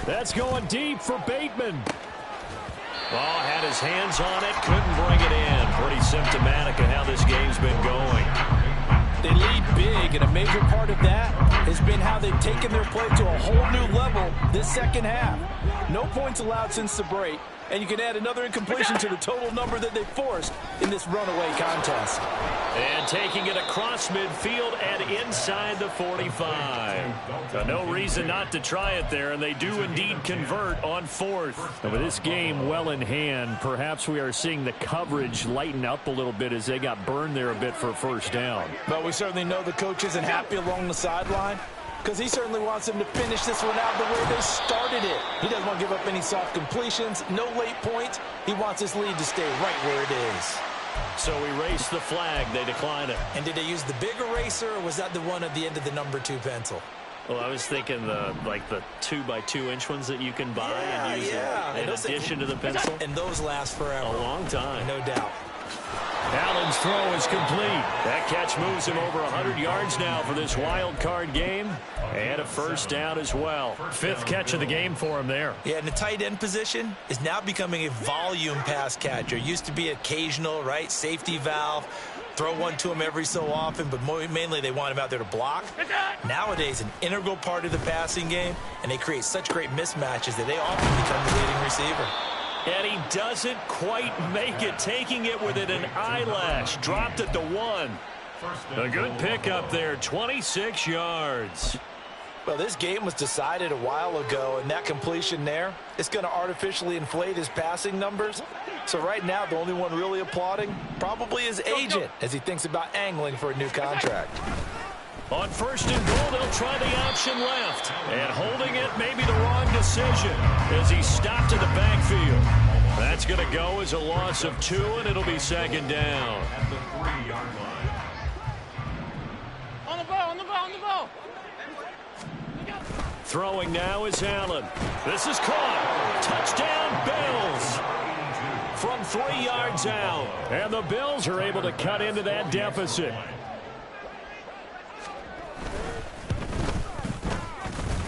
[SPEAKER 1] That's going deep for Bateman. Oh, had his hands on it, couldn't bring it in. Pretty symptomatic of how this game's been going.
[SPEAKER 2] They lead big, and a major part of that has been how they've taken their play to a whole new level this second half. No points allowed since the break, and you can add another incompletion to the total number that they forced in this runaway contest.
[SPEAKER 1] And taking it across midfield and inside the 45. No reason not to try it there, and they do indeed convert on fourth. And with this game well in hand, perhaps we are seeing the coverage lighten up a little bit as they got burned there a bit for a first down.
[SPEAKER 2] But we certainly know the coach isn't happy along the sideline, because he certainly wants them to finish this one out the way they started it. He doesn't want to give up any soft completions, no late points. He wants his lead to stay right where it is.
[SPEAKER 1] So erase the flag. They decline it.
[SPEAKER 5] And did they use the big eraser, or was that the one at the end of the number 2 pencil?
[SPEAKER 1] Well, I was thinking the 2x2-inch ones that you can buy and use in addition to the pencil.
[SPEAKER 5] And those last forever.
[SPEAKER 1] A long time.
[SPEAKER 5] No doubt.
[SPEAKER 1] Allen's throw is complete. That catch moves him over 100 yards now for this wild card game. And a first down as well. 5th catch of the game for him there.
[SPEAKER 5] Yeah, and the tight end position is now becoming a volume pass catcher. Used to be occasional, right? Safety valve. Throw one to him every so often, but mainly they want him out there to block. Nowadays, an integral part of the passing game, and they create such great mismatches that they often become the leading receiver.
[SPEAKER 1] And he doesn't quite make it, taking it within an eyelash. Dropped at the 1. A good pickup there, 26 yards.
[SPEAKER 2] Well, this game was decided a while ago, and that completion there is going to artificially inflate his passing numbers. So right now, the only one really applauding probably his agent as he thinks about angling for a new contract.
[SPEAKER 1] On 1st and goal, they'll try the option left. And holding it may be the wrong decision as he stopped in the backfield. That's going to go as a loss of 2, and it'll be 2nd down.
[SPEAKER 3] At the 3-yard line.
[SPEAKER 4] On the ball, on the ball, on the ball.
[SPEAKER 1] Throwing now is Allen. This is caught. Touchdown, Bills. From 3 yards out. And the Bills are able to cut into that deficit.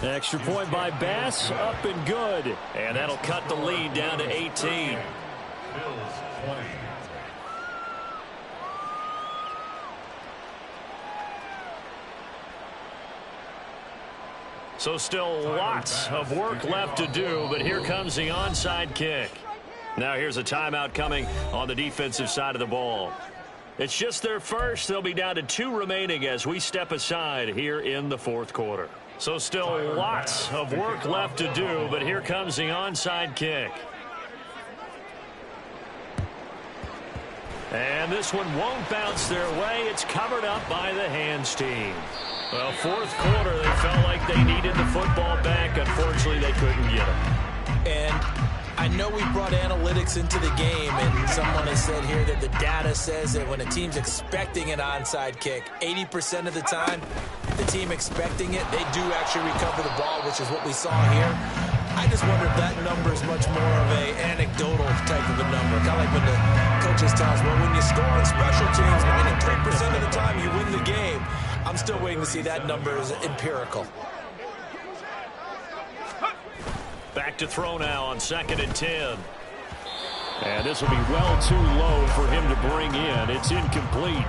[SPEAKER 1] Extra point by Bass, up and good. And that'll cut the lead down to 18.
[SPEAKER 3] Bills 20.
[SPEAKER 1] So still lots of work left to do, but here comes the onside kick. Now here's a timeout coming on the defensive side of the ball. It's just their first. They'll be down to 2 remaining as we step aside here in the 4th quarter. So still lots of work left to do, but here comes the onside kick. And this one won't bounce their way. It's covered up by the hands team. Well, 4th quarter, they felt like they needed the football back. Unfortunately, they couldn't get it.
[SPEAKER 5] And I know we brought analytics into the game, and someone has said here that the data says that when a team's expecting an onside kick, 80% of the time, the team expecting it, they do actually recover the ball, which is what we saw here. I just wonder if that number is much more of an anecdotal type of a number. Kind of like when the coaches tell us, well, when you score on special teams, 93% of the time you win the game. I'm still waiting to see that number is empirical.
[SPEAKER 1] Back to throw now on 2nd and 10. And this will be well too low for him to bring in. It's incomplete.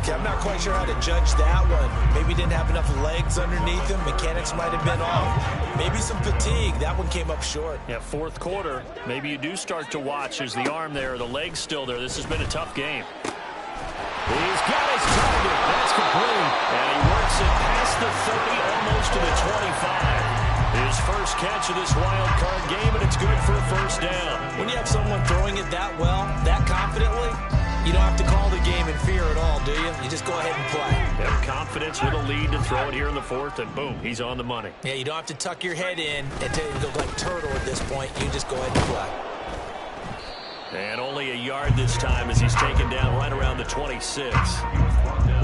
[SPEAKER 5] Okay, I'm not quite sure how to judge that one. Maybe he didn't have enough legs underneath him. Mechanics might have been off. Maybe some fatigue. That one came up short.
[SPEAKER 1] Yeah, 4th quarter. Maybe you do start to watch as the arm there, the leg's still there. This has been a tough game. He's got his target. That's complete. And he works it past the 30, almost to the 25. His first catch of this wild card game, and it's good for a first down.
[SPEAKER 5] When you have someone throwing it that well, that confidently, you don't have to call the game in fear at all, do you? You just go ahead and play.
[SPEAKER 1] Have confidence with a lead to throw it here in the 4th, and boom, he's on the money.
[SPEAKER 5] Yeah, you don't have to tuck your head in and look like turtle at this point. You just go ahead and play.
[SPEAKER 1] And only a yard this time as he's taken down right around the 26.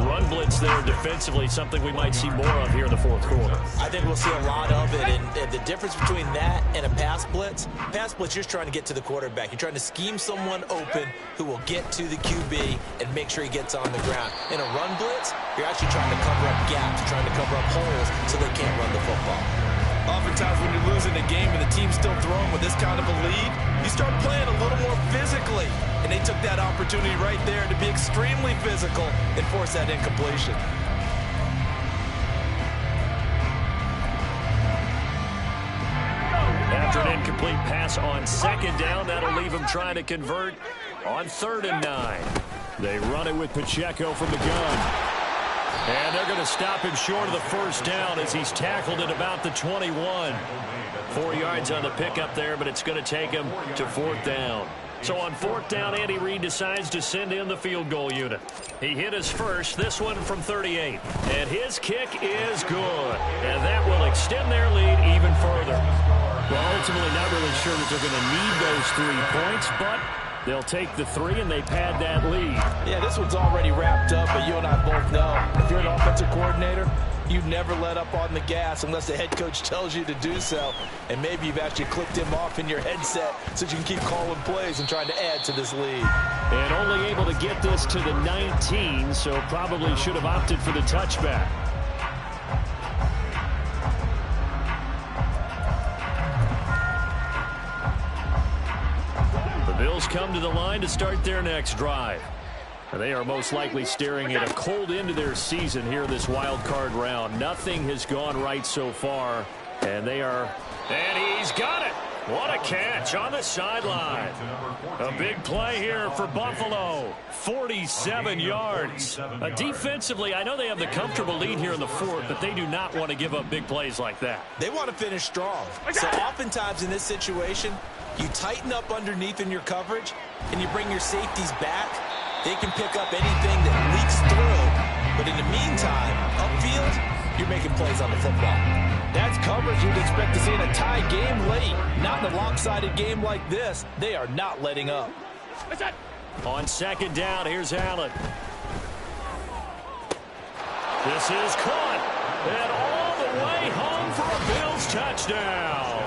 [SPEAKER 1] Run blitz there defensively, something we might see more of here in the 4th quarter.
[SPEAKER 5] I think we'll see a lot of it, and the difference between that and a pass blitz, you're just trying to get to the quarterback. You're trying to scheme someone open who will get to the QB and make sure he gets on the ground. In a run blitz, you're actually trying to cover up gaps, trying to cover up holes so they can't run the football.
[SPEAKER 2] Oftentimes when you're losing a game and the team's still throwing with this kind of a lead, you start playing a little more physically. And they took that opportunity right there to be extremely physical and force that incompletion.
[SPEAKER 1] After an incomplete pass on second down, that'll leave them trying to convert on 3rd and 9. They run it with Pacheco from the gun. And they're going to stop him short of the first down as he's tackled at about the 21. 4 yards on the pickup there, but it's going to take him to 4th down. So on 4th down, Andy Reid decides to send in the field goal unit. He hit his first, this one from 38. And his kick is good. And that will extend their lead even further. Well, ultimately not really sure that they're going to need those 3 points, but they'll take the 3 and they pad that lead.
[SPEAKER 2] Yeah, this one's already wrapped up, but you and I both know if you're an offensive coordinator, you never let up on the gas unless the head coach tells you to do so. And maybe you've actually clicked him off in your headset so you can keep calling plays and trying to add to this lead.
[SPEAKER 1] And only able to get this to the 19, so probably should have opted for the touchback. The Bills come to the line to start their next drive. They are most likely staring at a cold end to their season here this wild card round. Nothing has gone right so far, and he's got it. What a catch on the sideline. A big play here for Buffalo. 47 yards. Defensively, I know they have the comfortable lead here in the 4th, but they do not want to give up big plays like that.
[SPEAKER 2] They want to finish strong. So oftentimes in this situation, you tighten up underneath in your coverage, and you bring your safeties back. They can pick up anything that leaks through. But in the meantime, upfield, you're making plays on the football. That's coverage you'd expect to see in a tie game late. Not in a lopsided game like this. They are not letting up.
[SPEAKER 1] On 2nd down, here's Allen. This is caught. And all the way home for a Bills touchdown.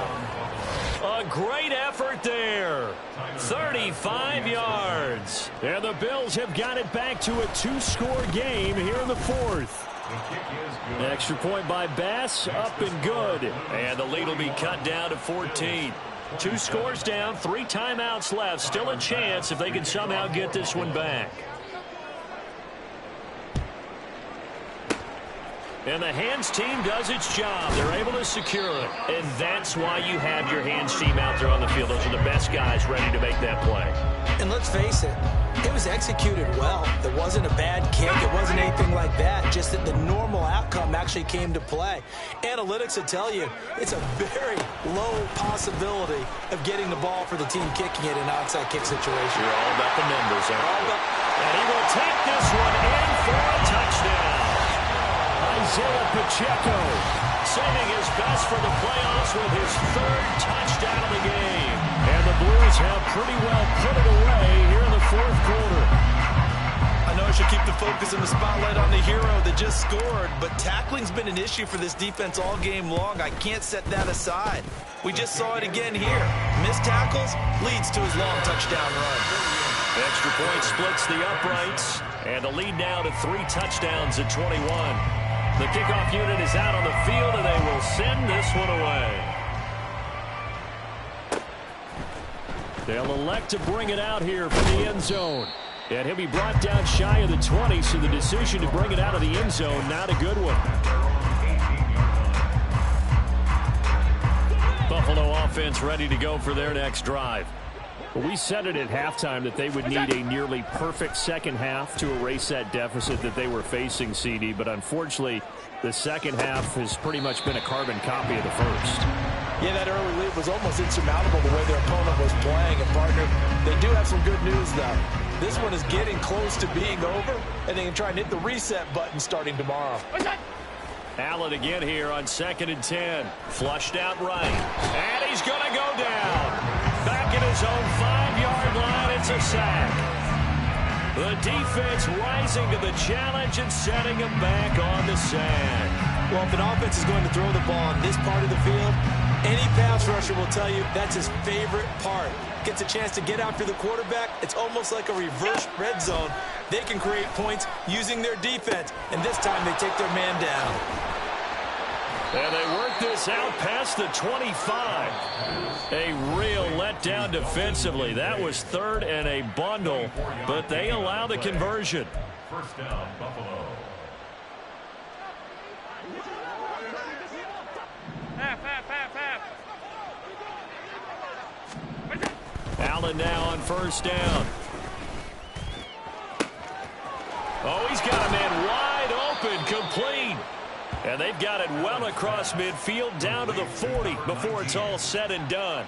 [SPEAKER 1] A great effort there. 35 yards. And the Bills have got it back to a 2-score game here in the 4th. Extra point by Bass, up and good. And the lead will be cut down to 14. 2 scores down, 3 timeouts left. Still a chance if they can somehow get this one back. And the hands team does its job. They're able to secure it. And that's why you have your hands team out there on the field. Those are the best guys ready to make that play.
[SPEAKER 2] And let's face it, it was executed well. There wasn't a bad kick. It wasn't anything like that. Just that the normal outcome actually came to play. Analytics will tell you it's a very low possibility of getting the ball for the team kicking it in an onside kick situation.
[SPEAKER 1] You're all about the numbers. And he will take this one in for a touchdown. Isaiah Pacheco saving his best for the playoffs with his 3rd touchdown of the game. And the Blues have pretty well put it away here in the 4th quarter.
[SPEAKER 2] I know I should keep the focus and the spotlight on the hero that just scored, but tackling's been an issue for this defense all game long. I can't set that aside. We just saw it again here. Missed tackles leads to his long touchdown run.
[SPEAKER 1] Extra point splits the uprights, and the lead now to 3 touchdowns at 21. The kickoff unit is out on the field, and they will send this one away. They'll elect to bring it out here from the end zone. And he'll be brought down shy of the 20, so the decision to bring it out of the end zone, not a good one. Buffalo offense ready to go for their next drive. We said it at halftime that they would need a nearly perfect second half to erase that deficit that they were facing, CD. But unfortunately, the second half has pretty much been a carbon copy of the first.
[SPEAKER 2] Yeah, that early lead was almost insurmountable the way their opponent was playing. And, partner, they do have some good news, though. This one is getting close to being over, and they can try and hit the reset button starting tomorrow.
[SPEAKER 1] Allen again here on 2nd and 10. Flushed out right. And he's going to go down. Back at his own 5-yard line, it's a sack. The defense rising to the challenge and setting him back on the sack.
[SPEAKER 2] Well, if an offense is going to throw the ball on this part of the field, any pass rusher will tell you that's his favorite part. Gets a chance to get after the quarterback. It's almost like a reverse red zone. They can create points using their defense, and this time they take their man down.
[SPEAKER 1] And they work knock this out past the 25. A real letdown defensively. That was third and a bundle, but they allow the conversion.
[SPEAKER 3] First down, Buffalo.
[SPEAKER 1] Allen now on first down. Oh, he's got a man wide open, complete. And they've got it well across midfield down to the 40 before it's all said and done.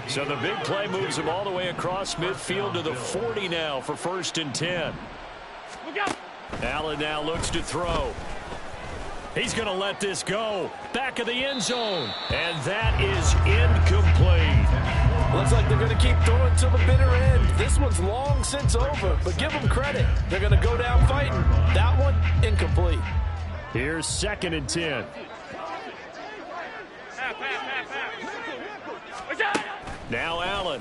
[SPEAKER 1] So the big play moves him all the way across midfield to the 40 now for 1st and 10. Allen now looks to throw. He's going to let this go. Back of the end zone. And that is incomplete.
[SPEAKER 2] Looks like they're going to keep throwing to the bitter end. This one's long since over, but give them credit. They're going to go down fighting. That one, incomplete.
[SPEAKER 1] Here's 2nd and 10. Now Allen.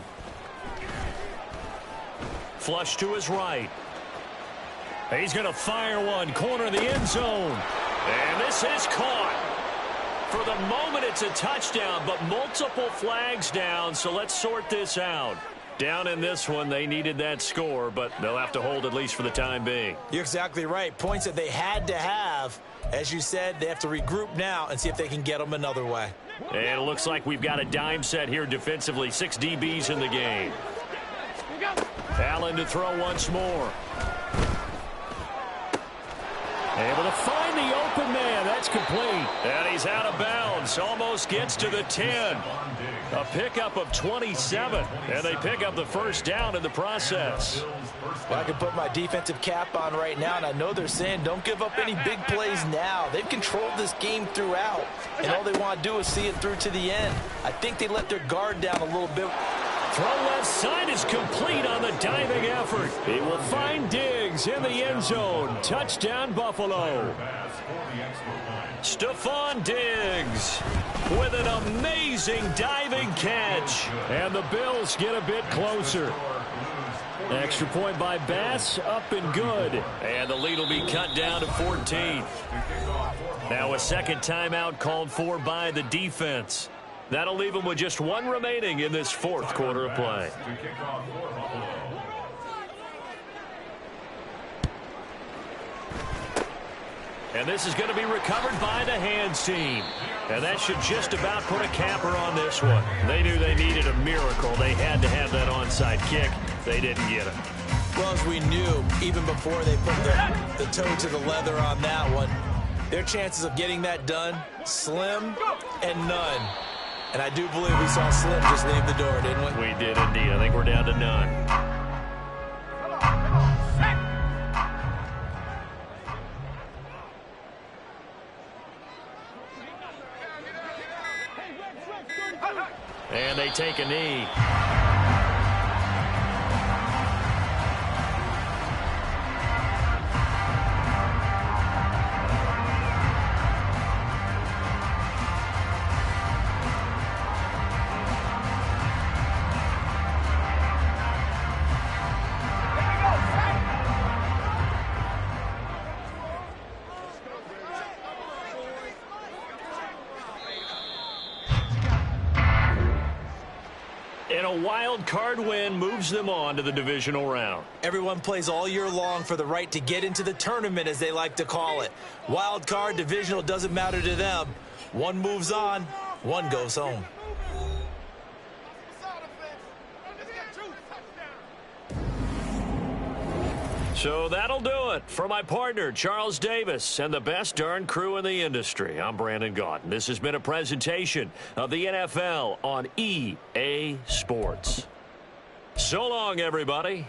[SPEAKER 1] Flush to his right. He's going to fire one. Corner of the end zone. And this is caught. For the moment, it's a touchdown, but multiple flags down, so let's sort this out. Down in this one, they needed that score, but they'll have to hold at least for the time being.
[SPEAKER 5] You're exactly right. Points that they had to have. As you said, they have to regroup now and see if they can get them another way.
[SPEAKER 1] And it looks like we've got a dime set here defensively. 6 DBs in the game. Allen to throw once more. Able to find the open man. That's complete. And he's out of bounds. Almost gets to the 10. A pickup of 27. And they pick up the first down in the process.
[SPEAKER 5] Well, I can put my defensive cap on right now, and I know they're saying don't give up any big plays now. They've controlled this game throughout, and all they want to do is see it through to the end. I think they let their guard down a little bit.
[SPEAKER 1] Throw left side is complete on the diving effort. He will find Diggs in the end zone. Touchdown, Buffalo. Stephon Diggs with an amazing diving catch. And the Bills get a bit closer. Extra point by Bass, up and good. And the lead will be cut down to 14. Now a second timeout called for by the defense. That'll leave them with just one remaining in this 4th quarter of play. And this is going to be recovered by the hands team. And that should just about put a capper on this one. They knew they needed a miracle. They had to have that onside kick. They didn't get it.
[SPEAKER 5] Well, as we knew, even before they put the toe to the leather on that one, their chances of getting that done, slim and none. And I do believe we saw Slim just leave the door, didn't we?
[SPEAKER 1] We did indeed. I think we're down to none. And they take a knee. And a wild card win moves them on to the divisional round.
[SPEAKER 5] Everyone plays all year long for the right to get into the tournament, as they like to call it. Wild card, divisional, doesn't matter to them. One moves on, one goes home.
[SPEAKER 1] So that'll do it. For my partner, Charles Davis, and the best darn crew in the industry, I'm Brandon Gaudin. This has been a presentation of the NFL on EA Sports. So long, everybody.